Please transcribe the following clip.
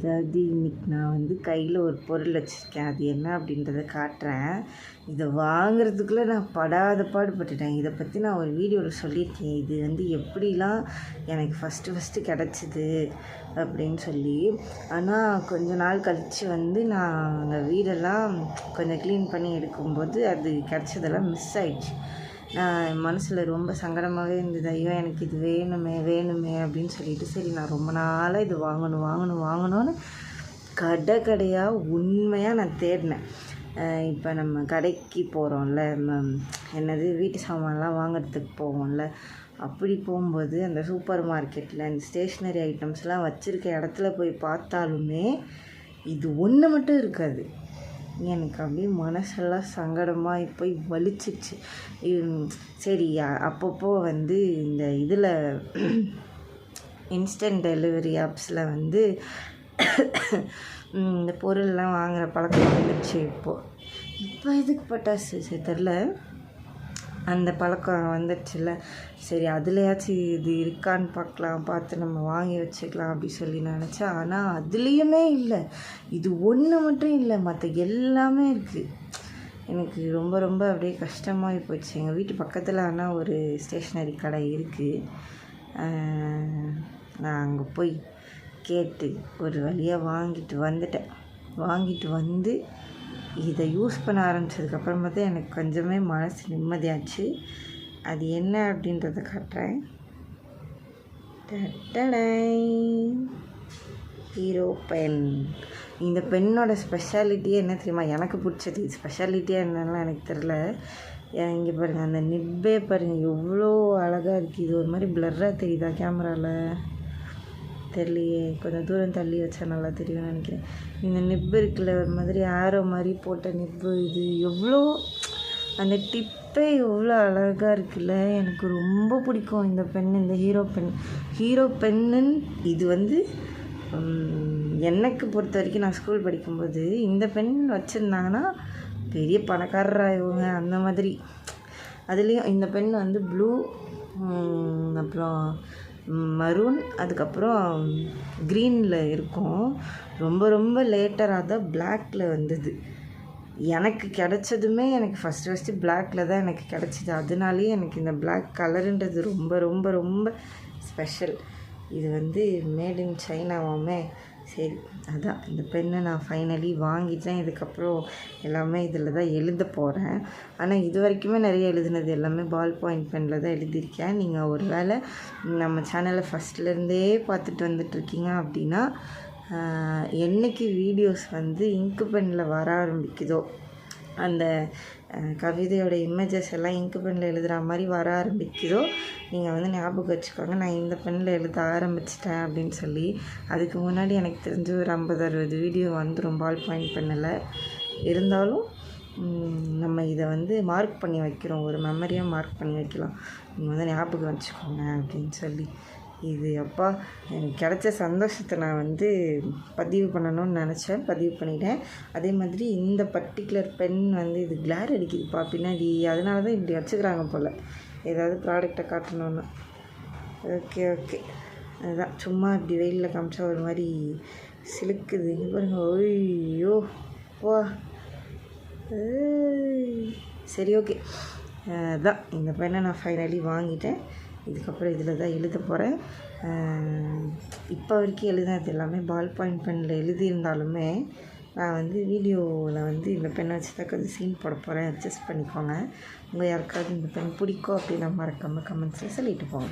அதாவது இன்றைக்கி நான் வந்து கையில் ஒரு பொருள் வச்சுருக்கேன். அது என்ன அப்படின்றத காட்டுறேன். இதை வாங்குறதுக்குள்ளே நான் படாத பாடுபட்டுட்டேன். இதை பற்றி நான் ஒரு வீடியோவில் சொல்லியிருக்கேன். இது வந்து எப்படிலாம் எனக்கு ஃபஸ்ட்டு கிடச்சிது அப்படின்னு சொல்லி. ஆனால் கொஞ்ச நாள் கழித்து வந்து நான் அந்த வீடெல்லாம் கொஞ்சம் க்ளீன் பண்ணி எடுக்கும்போது அது கிடச்சதெல்லாம் மிஸ் ஆயிடுச்சு. நான் என் மனசில் ரொம்ப சங்கடமாகவே இருந்தது. ஐயோ எனக்கு இது வேணுமே அப்படின்னு சொல்லிட்டு சரி நான் ரொம்ப நாளாக இது வாங்கணும்னு கடையாக உண்மையாக நான் தேடினேன். இப்போ நம்ம கடைக்கு போகிறோம்ல, என்னது வீட்டு சாமான்லாம் வாங்குறதுக்கு போவோம்ல, அப்படி போகும்போது அந்த சூப்பர் மார்க்கெட்டில் இந்த ஸ்டேஷ்னரி ஐட்டம்ஸ்லாம் வச்சுருக்க இடத்துல போய் பார்த்தாலுமே இது ஒன்று மட்டும் இருக்காது. எனக்கு அப்படியே மனசெல்லாம் சங்கடமாக போய் வலிச்சிச்சு. சரி அப்பப்போ வந்து இந்த இதில் இன்ஸ்டன்ட் டெலிவரி ஆப்ஸில் வந்து இந்த பொருள்லாம் வாங்குகிற பழக்கம் வந்துடுச்சு. இப்போ எதுக்கு பட்டாசு தெரில, அந்த பழக்கம் வந்துடுச்சுல்ல. சரி அதுலையாச்சும் இது இருக்கான்னு பார்த்து நம்ம வாங்கி வச்சுக்கலாம் அப்படி சொல்லி நினச்சா, ஆனால் அதுலேயுமே இல்லை. இது ஒன்று மட்டும் இல்லை, மற்ற எல்லாமே இருக்குது. எனக்கு ரொம்ப அப்படியே கஷ்டமாகி போச்சு. எங்கள் வீட்டு பக்கத்தில் ஆனால் ஒரு ஸ்டேஷ்னரி கடை இருக்குது. நான் அங்கே போய் கேட்டு ஒரு வழியாக வாங்கிட்டு வந்து இதை யூஸ் பண்ண ஆரம்பித்ததுக்கப்புறமா தான் எனக்கு கொஞ்சமே மனசு நிம்மதியாச்சு. அது என்ன அப்படின்றத காட்டுறேன். Hero pen. இந்த பென்னோட ஸ்பெஷாலிட்டியே என்ன தெரியுமா? எனக்கு பிடிச்சது ஸ்பெஷாலிட்டியாக என்னென்னலாம் எனக்கு தெரில. இங்கே பாருங்கள், அந்த நிப்பே பாருங்கள் எவ்வளோ அழகாக இருக்குது. இது ஒரு மாதிரி பிளர்ராக தெரியுதா கேமராவில்? தெரியலையே, கொஞ்சம் தூரம் தள்ளி வச்சா நல்லா தெரியும்னு நினைக்கிறேன். இந்த நிப்பு இருக்குல்ல, ஒரு மாதிரி ஆரோ மாதிரி போட்ட நிப்பு, இது எவ்வளோ அந்த டிப்பே எவ்வளோ அழகாக இருக்குல்ல. எனக்கு ரொம்ப பிடிக்கும் இந்த பென், இந்த ஹீரோ பென்னு. இது வந்து எனக்கு பொறுத்த வரைக்கும் நான் ஸ்கூல் படிக்கும்போது இந்த பென் வச்சுருந்தாங்கன்னா பெரிய பணக்காரராக அந்த மாதிரி. அதுலேயும் இந்த பென் வந்து ப்ளூ, அப்புறம் மரூன், அதுக்கப்புறம் க்ரீனில் இருக்கும். ரொம்ப லேட்டராக தான் பிளாக்கில் வந்தது. எனக்கு கிடச்சதுமே எனக்கு ஃபஸ்ட்டு பிளாக்கில் தான் எனக்கு கிடச்சிது. அதனாலேயே எனக்கு இந்த பிளாக் கலருன்றது ரொம்ப ஸ்பெஷல். இது வந்து மேட் இன் சைனாவாமே. சரி அதான் இந்த பெண்ணை நான் ஃபைனலி வாங்கிட்டேன். இதுக்கப்புறம் எல்லாமே இதில் தான் எழுத போகிறேன். ஆனால் இது வரைக்குமே நிறைய எழுதுனது எல்லாமே பால் பாயிண்ட் பெனில் தான் எழுதியிருக்கேன். நீங்கள் ஒரு வேளை நம்ம சேனலை ஃபஸ்ட்லேருந்தே பார்த்துட்டு வந்துட்ருக்கீங்க அப்படின்னா, என்றைக்கு வீடியோஸ் வந்து இங்கு பெனில் வர ஆரம்பிக்குதோ, அந்த கவிதையோட இமேஜஸ் எல்லாம் இங்கு பெனில் எழுதுகிற மாதிரி வர ஆரம்பிக்குதோ, நீங்கள் வந்து ஞாபகம் வச்சுக்கோங்க, நான் இந்த பெனில் எழுத ஆரம்பிச்சிட்டேன் அப்படின்னு சொல்லி. அதுக்கு முன்னாடி எனக்கு தெரிஞ்சு ஒரு 50-60 வீடியோ வந்துடும் பால் பாயிண்ட் பெனில். இருந்தாலும் நம்ம இதை வந்து மார்க் பண்ணி வைக்கிறோம், ஒரு மெமரியாக மார்க் பண்ணி வைக்கலாம். நீங்கள் வந்து ஞாபகம் வச்சுக்கோங்க அப்படின்னு சொல்லி. இது அப்பா எனக்கு கிடைச்ச சந்தோஷத்தை நான் வந்து பதிவு பண்ணணும்னு நினச்சேன், பதிவு பண்ணிட்டேன். அதே மாதிரி இந்த பர்டிகுலர் பென் வந்து இது கிளார் அடிக்குதுப்பா பின்னாடி, அதனால தான் இப்படி வச்சுக்கிறாங்க போல், ஏதாவது ப்ராடக்டை காட்டணுன்னு. ஓகே அதுதான் சும்மா இப்படி வெயிலில் காமிச்சா ஒரு மாதிரி சிலுக்குது. இங்கே பாருங்கள், ஓய்யோ வா. சரி ஓகே, அதான் இந்த பெண்ணை நான் ஃபைனலி வாங்கிட்டேன். இதுக்கப்புறம் இதில் தான் எழுத போகிறேன். இப்போ வரைக்கும் எழுதினது எல்லாமே பால் பாயிண்ட் பெனில் எழுதியிருந்தாலுமே நான் வந்து வீடியோவில் வந்து இந்த பெண்ணை வச்சு தான் கொஞ்சம் சீன் போட போகிறேன். அட்ஜஸ்ட் பண்ணிக்கோங்க. உங்கள் யாருக்காவது இந்த பென் பிடிக்கும் அப்படின்னா மறக்காமல் கமெண்ட்ஸில் சொல்லிட்டு போங்க.